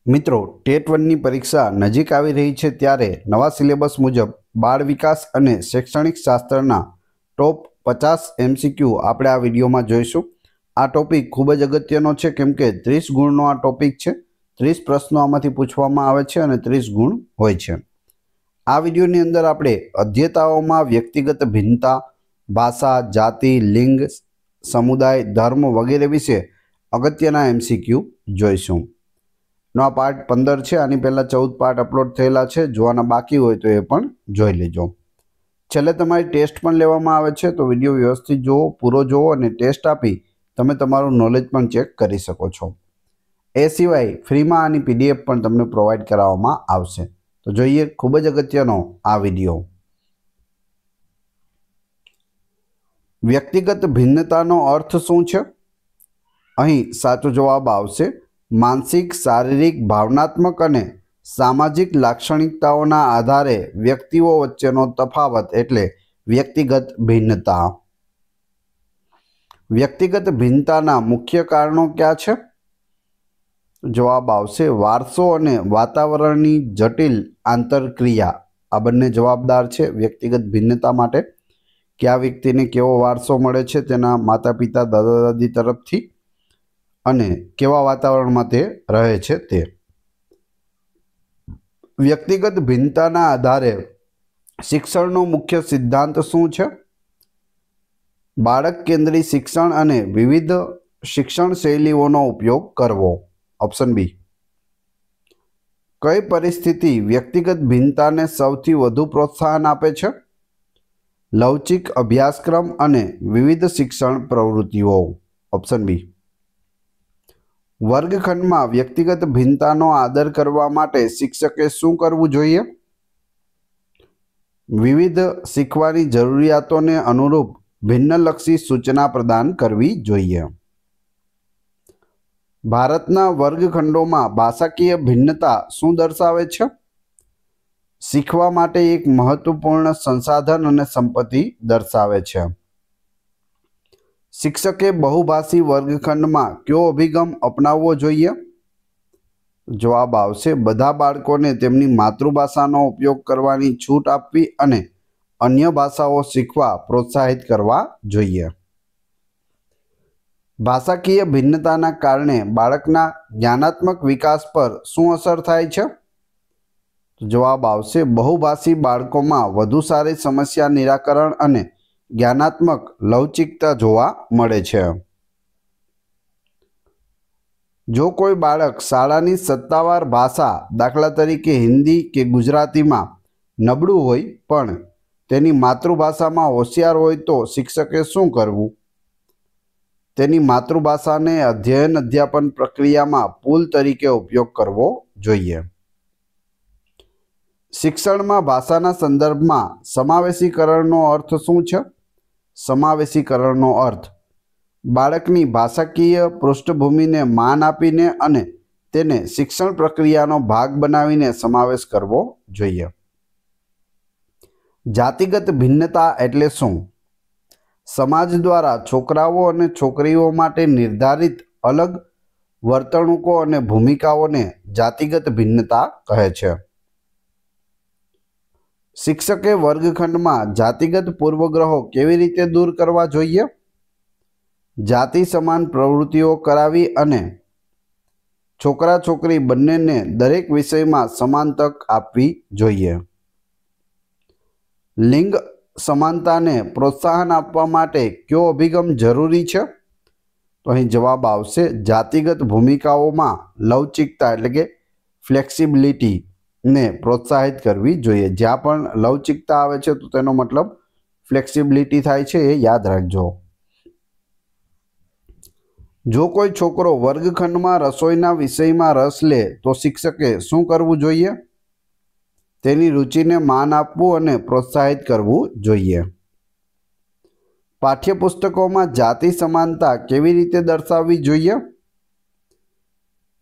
મિત્રો ટેટ 1ની પરીક્ષા નજીક આવી રહી છે ત્યારે નવા સિલેબસ મુજબ બાળ વિકાસ અને શૈક્ષણિક શાસ્ત્રના ટોપ 50 MCQ આપણે આ વિડીયોમાં જોઈશું। આ ટોપિક ખૂબ જ અગત્યનો છે કેમ કે 30 ગુણનો આ ટોપિક છે। 30 પ્રશ્નો આમાંથી પૂછવામાં આવે છે અને 30 ગુણ હોય છે। આ વિડીયોની અંદર આપણે અધ્યેતાઓમાં વ્યક્તિગત ભિન્નતા, ભાષા, જાતિ, લિંગ, સમુદાય, ધર્મ વગેરે વિશે અગત્યના MCQ જોઈશું। નો આ પાર્ટ 15 છે। આની પહેલાં 14 પાર્ટ અપલોડ થયેલા છે। જોવાના બાકી હોય તો એ પણ જોઈ લેજો। છેલ્લે તમારી ટેસ્ટ પણ લેવામાં આવે છે, તો વિડીયો વ્યવસ્થિત જુઓ, પૂરો જુઓ અને ટેસ્ટ આપી તમે તમારું નોલેજ પણ ચેક કરી શકો છો। એ સિવાય ફ્રીમાં આની PDF પણ તમને પ્રોવાઈડ કરાવવામાં આવશે। તો જોઈએ ખૂબ જ અગત્યનો આ વિડીયો। વ્યક્તિગત ભિન્નતાનો અર્થ શું છે? અહીં સાચો જવાબ આવશે માનસિક, શારીરિક, ભાવનાત્મક અને સામાજિક લાક્ષણિકતાઓના આધારે વ્યક્તિઓ વચ્ચેનો તફાવત એટલે વ્યક્તિગત ભિન્નતા। વ્યક્તિગત ભિન્નતાના મુખ્ય કારણો ક્યાં છે? જવાબ આવશે વારસો અને વાતાવરણની જટિલ આંતરક્રિયા। આ બંને જવાબદાર છે વ્યક્તિગત ભિન્નતા માટે કે આ વ્યક્તિને કેવો વારસો મળે છે તેના માતા પિતા, દાદા દાદી તરફથી અને કેવા વાતાવરણમાં તે રહે છે તે। વ્યક્તિગત ભિન્નતાના આધારે શિક્ષણનો મુખ્ય સિદ્ધાંત શું છે? બાળક કેન્દ્રી શિક્ષણ અને વિવિધ શિક્ષણ શૈલીઓનો ઉપયોગ કરવો। Option B. કઈ પરિસ્થિતિ વ્યક્તિગત ભિન્નતાને સૌથી વધુ પ્રોત્સાહન આપે છે? લવચિક અભ્યાસક્રમ અને વિવિધ શિક્ષણ પ્રવૃત્તિઓ। Option B. વર્ગખંડમાં વ્યક્તિગત ભિન્નતાનો આદર કરવા માટે શિક્ષકે શું કરવું જોઈએ? વિવિધ શીખવાની જરૂરિયાતોને અનુરૂપ ભિન્નલક્ષી સૂચના પ્રદાન કરવી જોઈએ। ભારતના વર્ગખંડોમાં ભાષાકીય ભિન્નતા શું દર્શાવે છે? શીખવા માટે એક મહત્વપૂર્ણ સંસાધન અને સંપત્તિ દર્શાવે છે। શિક્ષકે બહુભાષી વર્ગખંડમાં કયો અભિગમ અપનાવવો જોઈએ? જવાબ આવશે બધા બાળકોને તેમની માતૃભાષાનો ઉપયોગ કરવાની છૂટ આપવી અને અન્ય ભાષાઓ શીખવા પ્રોત્સાહિત કરવા જોઈએ। ભાષાકીય ભિન્નતાના કારણે બાળકના જ્ઞાનાત્મક વિકાસ પર શું અસર થાય છે? જવાબ આવશે બહુભાષી બાળકોમાં વધુ સારી સમસ્યા નિરાકરણ અને જ્ઞાનાત્મક લવચિકતા જોવા મળે છે। જો કોઈ બાળક શાળાની સત્તાવાર ભાષા દાખલા તરીકે હિન્દી કે ગુજરાતીમાં નબળું હોય પણ તેની માતૃભાષામાં હોશિયાર હોય તો શિક્ષકે શું કરવું? તેની માતૃભાષાને અધ્યાપન પ્રક્રિયામાં પુલ તરીકે ઉપયોગ કરવો જોઈએ। શિક્ષણમાં ભાષાના સંદર્ભમાં સમાવેશીકરણનો અર્થ શું છે? સમાવેશીકરણનો અર્થ બાળકની ભાષાકીય પૃષ્ઠભૂમિને માન આપીને અને તેને શિક્ષણ પ્રક્રિયાનો ભાગ બનાવીને સમાવેશ કરવો જોઈએ। જાતિગત ભિન્નતા એટલે શું? સમાજ દ્વારા છોકરાઓ અને છોકરીઓ માટે નિર્ધારિત અલગ વર્તણૂકો અને ભૂમિકાઓને જાતિગત ભિન્નતા કહે છે। શિક્ષકે વર્ગખંડમાં જાતિગત પૂર્વગ્રહો કેવી રીતે દૂર કરવા જોઈએ? જાતિ સમાન પ્રવૃત્તિઓ કરાવી અને છોકરા છોકરી બંનેને દરેક વિષયમાં સમાન તક આપવી જોઈએ। લિંગ સમાનતાને પ્રોત્સાહન આપવા માટે કયો અભિગમ જરૂરી છે? તો અહીં જવાબ આવશે જાતિગત ભૂમિકાઓમાં લવચિકતા એટલે કે ફ્લેક્સિબિલિટી ને પ્રોત્સાહિત કરવી જોઈએ। જ્યાં પણ લવચિકતા આવે છે તો તેનો મતલબ ફ્લેક્સિબિલિટી થાય છે, એ યાદ રાખજો। જો કોઈ છોકરો વર્ગખંડમાં રસોઈના વિષયમાં રસ લે તો શિક્ષકે શું કરવું જોઈએ? તેની રુચિને માન આપવું અને પ્રોત્સાહિત કરવું જોઈએ। પાઠ્યપુસ્તકોમાં જાતિ સમાનતા કેવી રીતે દર્શાવવી જોઈએ?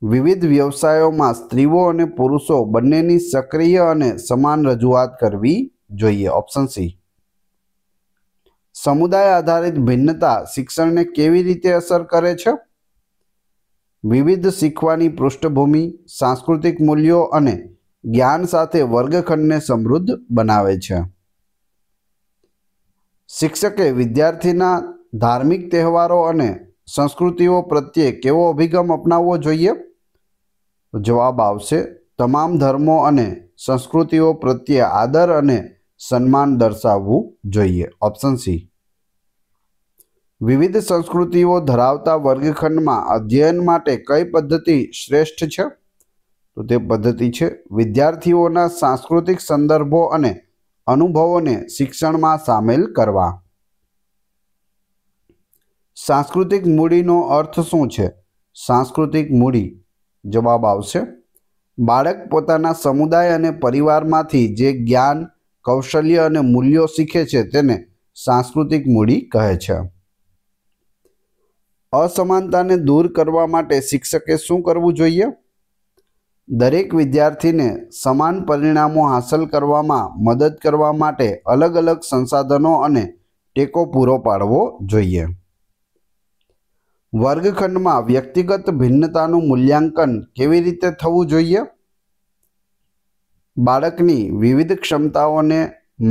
વિવિધ વ્યવસાયોમાં સ્ત્રીઓ અને પુરુષો બંનેની સક્રિય અને સમાન રજૂઆત કરવી જોઈએ। Option C. સમુદાય આધારિત ભિન્નતા શિક્ષણને કેવી રીતે અસર કરે છે? વિવિધ શીખવાની પૃષ્ઠભૂમિ, સાંસ્કૃતિક મૂલ્યો અને જ્ઞાન સાથે વર્ગખંડને સમૃદ્ધ બનાવે છે. શિક્ષકે વિદ્યાર્થીના ધાર્મિક તહેવારો અને સંસ્કૃતિઓ પ્રત્યે કેવો અભિગમ અપનાવવો જોઈએ? જવાબ આવશે તમામ ધર્મો અને સંસ્કૃતિઓ પ્રત્યે આદર અને સન્માન દર્શાવવું જોઈએ. Option C. વિવિધ સંસ્કૃતિઓ ધરાવતા વર્ગખંડમાં અધ્યયન માટે કઈ પદ્ધતિ શ્રેષ્ઠ છે? તો તે પદ્ધતિ છે વિદ્યાર્થીઓના સાંસ્કૃતિક સંદર્ભો અને અનુભવોને શિક્ષણમાં સામેલ કરવા. સાંસ્કૃતિક મૂડીનો અર્થ શું છે? સાંસ્કૃતિક મૂડી જવાબ આવશે બાળક પોતાના સમુદાય અને પરિવારમાંથી જે જ્ઞાન, કૌશલ્ય અને મૂલ્યો શીખે છે તેને સાંસ્કૃતિક મૂડી કહે છે. અસમાનતાને દૂર કરવા માટે શિક્ષકે શું કરવું જોઈએ? દરેક વિદ્યાર્થીને સમાન પરિણામો હાંસલ કરવામાં મદદ કરવા માટે અલગ અલગ સંસાધનો અને ટેકો પૂરો પાડવો જોઈએ. વર્ગખંડમાં વ્યક્તિગત ભિન્નતાનું મૂલ્યાંકન કેવી રીતે થવું જોઈએ? બાળકની વિવિધ ક્ષમતાઓને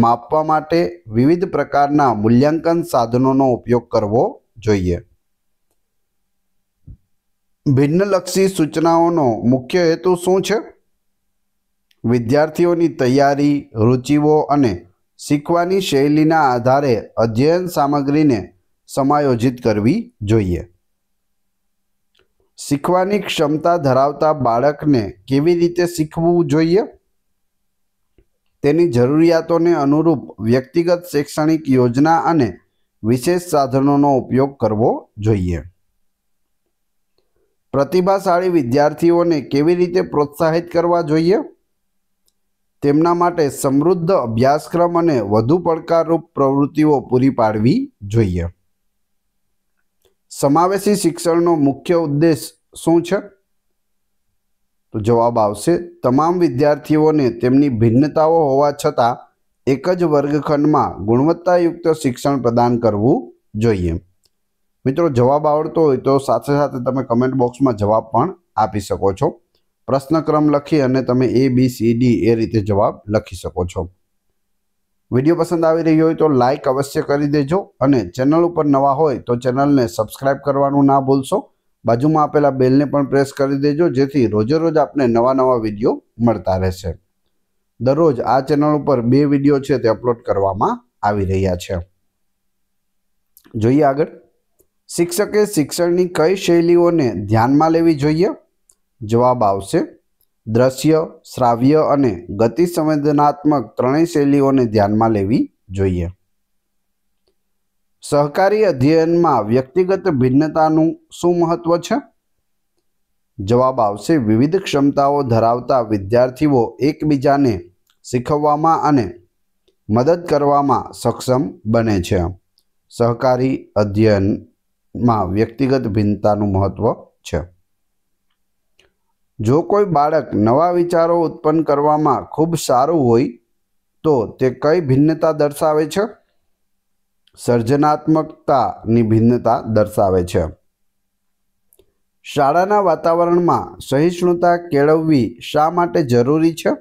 માપવા માટે વિવિધ પ્રકારના મૂલ્યાંકન સાધનોનો ઉપયોગ કરવો જોઈએ. ભિન્નલક્ષી સૂચનાઓનો મુખ્ય હેતુ શું છે? વિદ્યાર્થીઓની તૈયારી, રુચિઓ અને શીખવાની શૈલીના આધારે અધ્યયન સામગ્રીને સમાયોજિત કરવી જોઈએ. શીખવાની ક્ષમતા ધરાવતા બાળકને કેવી રીતે શીખવું જોઈએ? તેની જરૂરિયાતોને અનુરૂપ વ્યક્તિગત શૈક્ષણિક યોજના અને વિશેષ સાધનોનો ઉપયોગ કરવો જોઈએ. પ્રતિભાશાળી વિદ્યાર્થીઓને કેવી રીતે પ્રોત્સાહિત કરવા જોઈએ? તેમના માટે સમૃદ્ધ અભ્યાસક્રમ અને વધુ પડકારરૂપ પ્રવૃત્તિઓ પૂરી પાડવી જોઈએ. સમાવેશી શિક્ષણનો મુખ્ય ઉદ્દેશ શું છે? તો જવાબ આવશે તમામ વિદ્યાર્થીઓને તેમની ભિન્નતાઓ હોવા છતાં એક જ વર્ગખંડમાં ગુણવત્તાયુક્ત શિક્ષણ પ્રદાન કરવું જોઈએ. મિત્રો, જવાબ આવડતો હોય તો સાથે સાથે તમે કમેન્ટ બોક્સમાં જવાબ પણ આપી શકો છો. પ્રશ્નક્રમ લખી અને તમે ABCD એ રીતે જવાબ લખી શકો છો. વિડીયો પસંદ આવી રહ્યો હોય તો લાઈક અવશ્ય કરી દેજો અને ચેનલ ઉપર નવા હોય તો ચેનલને સબસ્ક્રાઈબ કરવાનું ના ભૂલશો. બાજુમાં આપેલા બેલને પણ પ્રેસ કરી દેજો જેથી રોજે રોજ આપને નવા વિડીયો મળતા રહેશે. દરરોજ આ ચેનલ ઉપર 2 વિડીયો છે તે અપલોડ કરવામાં આવી રહ્યા છે. જોઈએ આગળ. શિક્ષકે શિક્ષણની કઈ શૈલીઓને ધ્યાનમાં લેવી જોઈએ? જવાબ આવશે દ્રશ્ય, શ્રાવ્ય અને ગતિ સંવેદનાત્મક ત્રણેય શૈલીઓને ધ્યાનમાં લેવી જોઈએ. સહકારી અધ્યયનમાં વ્યક્તિગત ભિન્નતાનું શું મહત્વ છે? જવાબ આવશે વિવિધ ક્ષમતાઓ ધરાવતા વિદ્યાર્થીઓ એકબીજાને શીખવવામાં અને મદદ કરવામાં સક્ષમ બને છે. સહકારી અધ્યયનમાં વ્યક્તિગત ભિન્નતાનું મહત્વ છે. જો કોઈ બાળક નવા વિચારો ઉત્પન્ન કરવામાં ખૂબ સારું હોય તો તે કઈ ભિન્નતા દર્શાવે છે? સર્જનાત્મકતાની ભિન્નતા દર્શાવે છે. શાળાના વાતાવરણમાં સહિષ્ણુતા કેળવવી શા માટે જરૂરી છે?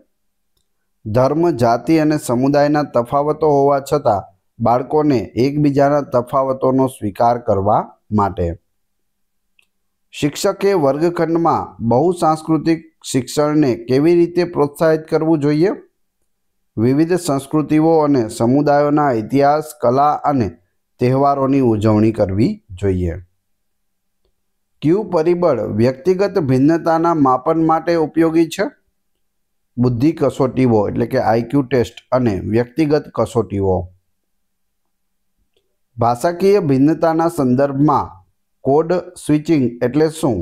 ધર્મ, જાતિ અને સમુદાયના તફાવતો હોવા છતાં બાળકોને એકબીજાના તફાવતોનો સ્વીકાર કરવા માટે. શિક્ષકે વર્ગખંડમાં બહુસાંસ્કૃતિક શિક્ષણને કેવી રીતે પ્રોત્સાહિત કરવું જોઈએ? વિવિધ સંસ્કૃતિઓ અને સમુદાયોના ઇતિહાસ, કલા અને તહેવારોની ઉજવણી કરવી જોઈએ. કયું પરિબળ વ્યક્તિગત ભિન્નતાના માપન માટે ઉપયોગી છે? બુદ્ધિ કસોટીઓ એટલે કે IQ ટેસ્ટ અને વ્યક્તિગત કસોટીઓ. ભાષાકીય ભિન્નતાના સંદર્ભમાં કોડ સ્વિચિંગ એટલે શું?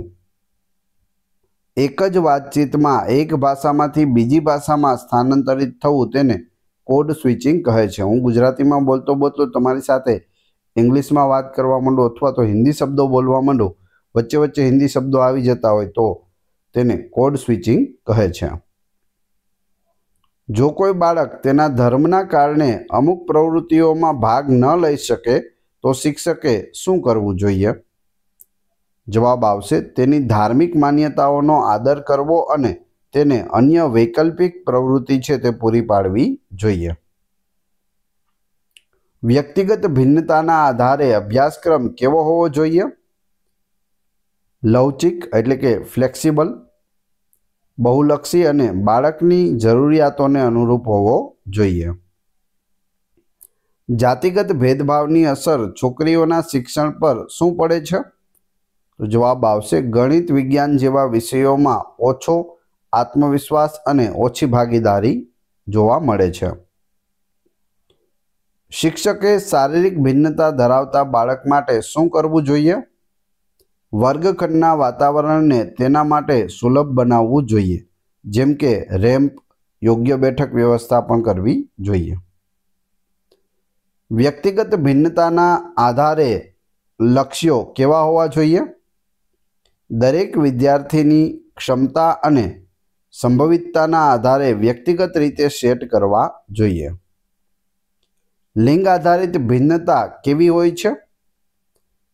એક જ વાતચીતમાં એક ભાષામાંથી બીજી ભાષામાં સ્થાનાંતરિત થવું તેને કોડ સ્વિચિંગ કહે છે. હું ગુજરાતીમાં બોલતો તમારી સાથે ઇંગ્લિશમાં વાત કરવા માંડું અથવા તો હિન્દી શબ્દો બોલવા માંડું, વચ્ચે હિન્દી શબ્દો આવી જતા હોય તો તેને કોડ સ્વિચિંગ કહે છે. જો કોઈ બાળક તેના ધર્મના કારણે અમુક પ્રવૃત્તિઓમાં ભાગ ન લઈ શકે તો શિક્ષકે શું કરવું જોઈએ? જવાબ આવશે તેની ધાર્મિક માન્યતાઓનો આદર કરવો અને તેને અન્ય વૈકલ્પિક પ્રવૃત્તિ છે તે પૂરી પાડવી જોઈએ. વ્યક્તિગત ભિન્નતાના આધારે અભ્યાસક્રમ કેવો હોવો જોઈએ? લવચિક એટલે કે ફ્લેક્સિબલ, બહુલક્ષી અને બાળકની જરૂરિયાતોને અનુરૂપ હોવો જોઈએ. જાતિગત ભેદભાવની અસર છોકરીઓના શિક્ષણ પર શું પડે છે? તો જવાબ આવશે ગણિત વિજ્ઞાન જેવા વિષયોમાં ઓછો આત્મવિશ્વાસ અને ઓછી ભાગીદારી જોવા મળે છે. શિક્ષકે શારીરિક ભિન્નતા ધરાવતા બાળક માટે શું કરવું જોઈએ? વર્ગખંડના વાતાવરણને તેના માટે સુલભ બનાવવું જોઈએ, જેમ કે રેમ્પ, યોગ્ય બેઠક વ્યવસ્થા પણ કરવી જોઈએ. વ્યક્તિગત ભિન્નતાના આધારે લક્ષ્યો કેવા હોવા જોઈએ? દરેક વિદ્યાર્થીની ક્ષમતા અને સંભવિતતાના આધારે વ્યક્તિગત રીતે સેટ કરવા જોઈએ. લિંગ આધારિત ભિન્નતા કેવી હોય છે?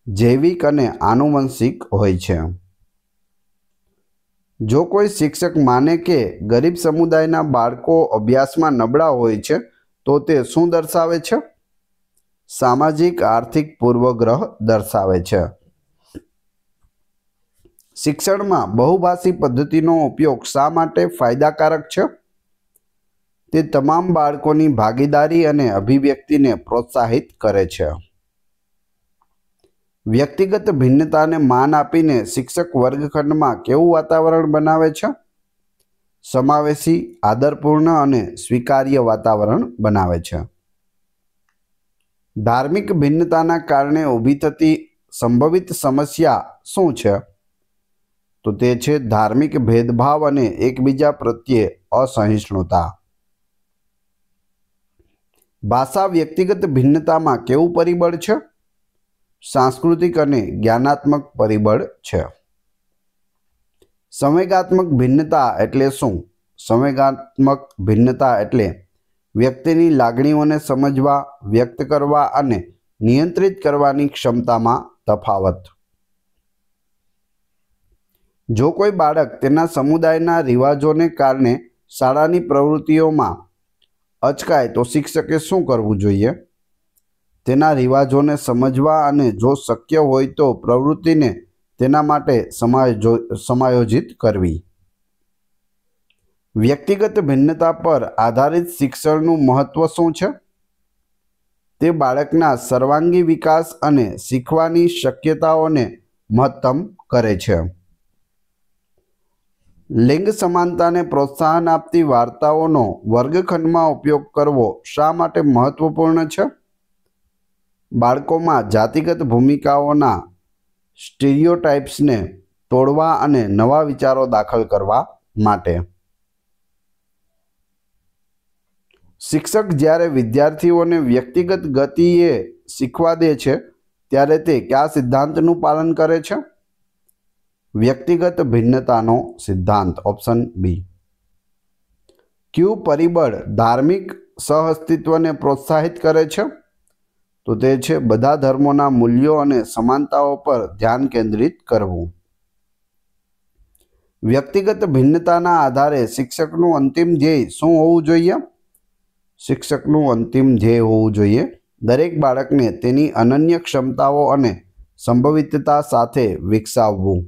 જૈવિક અને આનુવંશિક હોય છે. જો કોઈ શિક્ષક માને કે ગરીબ સમુદાયના બાળકો અભ્યાસમાં નબળા હોય છે, તો તે શું દર્શાવે છે? સામાજિક આર્થિક પૂર્વગ્રહ દર્શાવે છે. શિક્ષણમાં બહુભાષી પદ્ધતિનો ઉપયોગ શા માટે ફાયદાકારક છે? તે તમામ બાળકોની ભાગીદારી અને અભિવ્યક્તિને પ્રોત્સાહિત કરે છે. વ્યક્તિગત ભિન્નતાને માન આપીને શિક્ષક વર્ગખંડમાં કેવું વાતાવરણ બનાવે છે? સમાવેશી, આદરપૂર્ણ અને સ્વીકાર્ય વાતાવરણ બનાવે છે. ધાર્મિક ભિન્નતાના કારણે ઊભી થતી સંભવિત સમસ્યા શું છે? તો તે છે ધાર્મિક ભેદભાવ અને એકબીજા પ્રત્યે અસહિષ્ણુતા. ભાષા વ્યક્તિગત ભિન્નતામાં કેવું પરિબળ છે? સાંસ્કૃતિક અને જ્ઞાનાત્મક પરિબળ છે. સંવેગાત્મક ભિન્નતા એટલે શું? સંવેગાત્મક ભિન્નતા એટલે વ્યક્તિની લાગણીઓને સમજવા, વ્યક્ત કરવા અને નિયંત્રિત કરવાની ક્ષમતામાં તફાવત. જો કોઈ બાળક તેના સમુદાયના રિવાજોને કારણે શાળાની પ્રવૃત્તિઓમાં અચકાય તો શિક્ષકે શું કરવું જોઈએ? તેના રિવાજોને સમજવા અને જો શક્ય હોય તો પ્રવૃત્તિને તેના માટે સમાયોજિત કરવી. વ્યક્તિગત ભિન્નતા પર આધારિત શિક્ષણનું મહત્વ શું છે? તે બાળકના સર્વાંગી વિકાસ અને શીખવાની શક્યતાઓને મહત્તમ કરે છે. લિંગ સમાનતાને પ્રોત્સાહન આપતી વાર્તાઓનો વર્ગખંડમાં ઉપયોગ કરવો શા માટે મહત્વપૂર્ણ છે? બાળકોમાં જાતિગત ભૂમિકાઓના સ્ટીરિયોટાઇપ્સને તોડવા અને નવા વિચારો દાખલ કરવા માટે. શિક્ષક જ્યારે વિદ્યાર્થીઓને વ્યક્તિગત ગતિએ શીખવા દે છે ત્યારે તે કયા સિદ્ધાંતનું પાલન કરે છે? વ્યક્તિગત ભિન્નતાનો સિદ્ધાંત, ઓપ્શન બી. કયું પરિબળ ધાર્મિક સહઅસ્તિત્વને પ્રોત્સાહિત કરે છે? તો તે છે બધા ધર્મોના મૂલ્યો અને સમાનતાઓ પર ધ્યાન કેન્દ્રિત કરવું. વ્યક્તિગત ભિન્નતાના આધારે શિક્ષકનું અંતિમ ધ્યેય શું હોવું જોઈએ? શિક્ષકનું અંતિમ ધ્યેય હોવું જોઈએ દરેક બાળકને તેની અનન્ય ક્ષમતાઓ અને સંભવિતતા સાથે વિકસાવવું.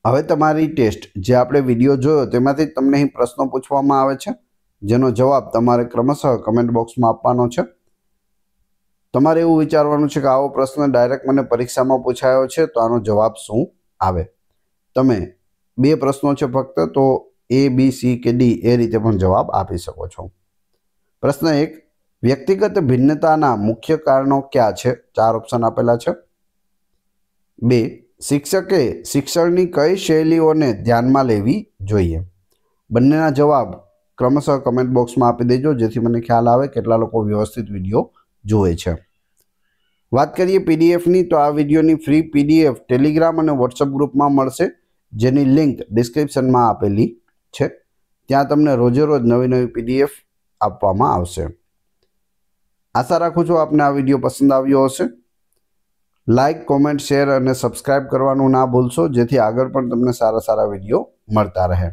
હવે તમારી ટેસ્ટ જે આપણે વિડીયો જોયો તેમાંથી તમને અહીં પ્રશ્નો પૂછવામાં આવે છે, જેનો જવાબ તમારે ક્રમશઃ કમેન્ટ બોક્સમાં આપવાનો છે. તમારે એવું વિચારવાનું છે કે આવો પ્રશ્ન ડાયરેક્ટ મને પરીક્ષામાં પૂછાયો છે તો આનો જવાબ શું આવે. તમે 2 પ્રશ્નો છે ફક્ત, તો A, B, C કે D એ રીતે પણ જવાબ આપી શકો છો. પ્રશ્ન 1, વ્યક્તિગત ભિન્નતાના મુખ્ય કારણો કયા છે? 4 ઓપ્શન આપેલા છે. 2, શિક્ષકે શિક્ષણની કઈ શૈલીઓને ધ્યાનમાં લેવી જોઈએ? બંનેના જવાબ ક્રમશઃ કમેન્ટ બોક્સમાં આપી દેજો, જેથી મને ખ્યાલ આવે કેટલા લોકો વ્યવસ્થિત વિડીયો જુએ છે. વાત કરીએ પીડીએફની, તો આ વિડીયોની ફ્રી પીડીએફ ટેલિગ્રામ અને વોટ્સઅપ ગ્રુપમાં મળશે, જેની લિંક ડિસ્ક્રિપ્શનમાં આપેલી છે. ત્યાં તમને રોજે રોજ નવી નવી પીડીએફ આપવામાં આવશે. આશા રાખું છું આપને આ વિડીયો પસંદ આવ્યો હશે. લાઇક, કોમેન્ટ, શેર અને સબસ્ક્રાઇબ કરવાનું ના ભૂલશો, જેથી આગળ પણ તમને સારા વિડીયો મળતા રહે.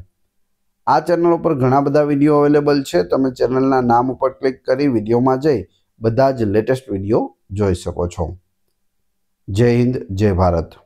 આ ચેનલ ઉપર ઘણા બધા વિડીયો અવેલેબલ છે. તમે ચેનલના નામ ઉપર ક્લિક કરી વિડીયોમાં જઈ બધા જ લેટેસ્ટ વિડીયો જોઈ શકો છો. જય હિન્દ, જય ભારત.